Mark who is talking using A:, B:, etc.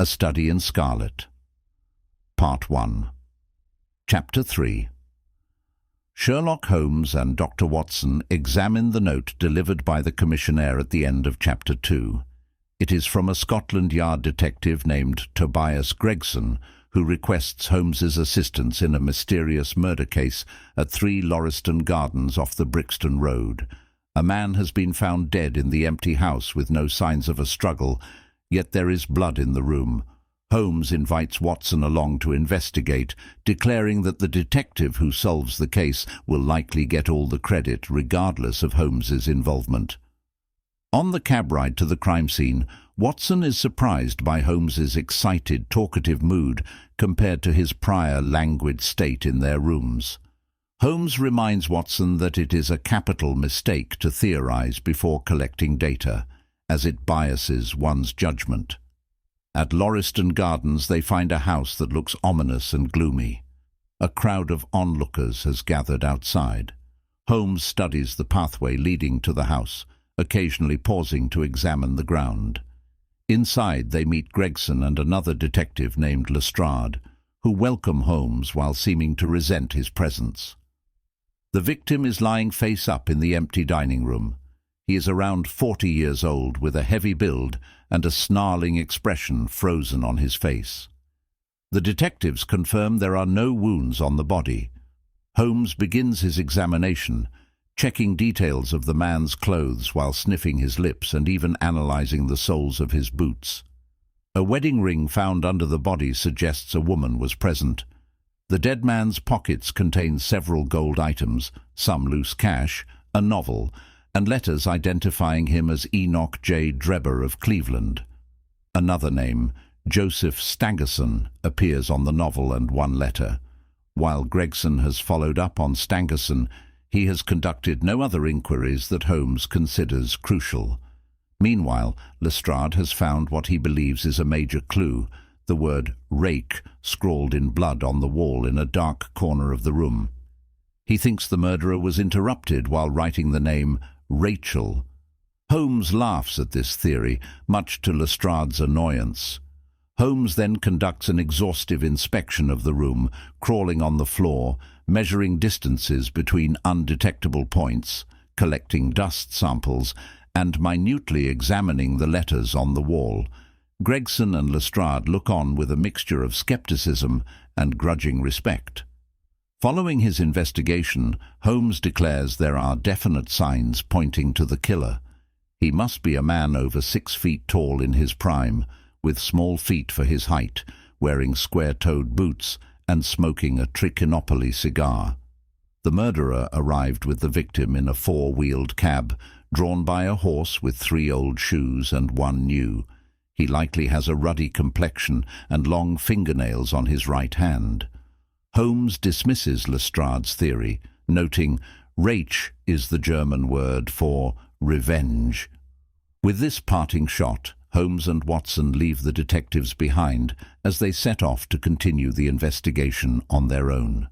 A: A Study in Scarlet. Part 1. Chapter 3. Sherlock Holmes and Dr. Watson examine the note delivered by the commissionaire at the end of Chapter 2. It is from a Scotland Yard detective named Tobias Gregson, who requests Holmes's assistance in a mysterious murder case at 3 Lauriston Gardens off the Brixton Road. A man has been found dead in the empty house with no signs of a struggle, yet there is blood in the room. Holmes invites Watson along to investigate, declaring that the detective who solves the case will likely get all the credit regardless of Holmes's involvement. On the cab ride to the crime scene, Watson is surprised by Holmes's excited, talkative mood compared to his prior languid state in their rooms. Holmes reminds Watson that it is a capital mistake to theorize before collecting data, as it biases one's judgment. At Lauriston Gardens they find a house that looks ominous and gloomy. A crowd of onlookers has gathered outside. Holmes studies the pathway leading to the house, occasionally pausing to examine the ground. Inside they meet Gregson and another detective named Lestrade, who welcome Holmes while seeming to resent his presence. The victim is lying face up in the empty dining room. He is around 40 years old, with a heavy build and a snarling expression frozen on his face. The detectives confirm there are no wounds on the body. Holmes begins his examination, checking details of the man's clothes while sniffing his lips and even analyzing the soles of his boots. A wedding ring found under the body suggests a woman was present. The dead man's pockets contain several gold items, some loose cash, a novel, and letters identifying him as Enoch J. Drebber of Cleveland. Another name, Joseph Stangerson, appears on the novel and one letter. While Gregson has followed up on Stangerson, he has conducted no other inquiries that Holmes considers crucial. Meanwhile, Lestrade has found what he believes is a major clue, the word rake scrawled in blood on the wall in a dark corner of the room. He thinks the murderer was interrupted while writing the name Rachel. Holmes laughs at this theory, much to Lestrade's annoyance. Holmes then conducts an exhaustive inspection of the room, crawling on the floor, measuring distances between undetectable points, collecting dust samples, and minutely examining the letters on the wall. Gregson and Lestrade look on with a mixture of skepticism and grudging respect. Following his investigation, Holmes declares there are definite signs pointing to the killer. He must be a man over 6 feet tall in his prime, with small feet for his height, wearing square-toed boots and smoking a Trichinopoly cigar. The murderer arrived with the victim in a 4-wheeled cab, drawn by a horse with 3 old shoes and 1 new. He likely has a ruddy complexion and long fingernails on his right hand. Holmes dismisses Lestrade's theory, noting, "Rach is the German word for revenge." With this parting shot, Holmes and Watson leave the detectives behind as they set off to continue the investigation on their own.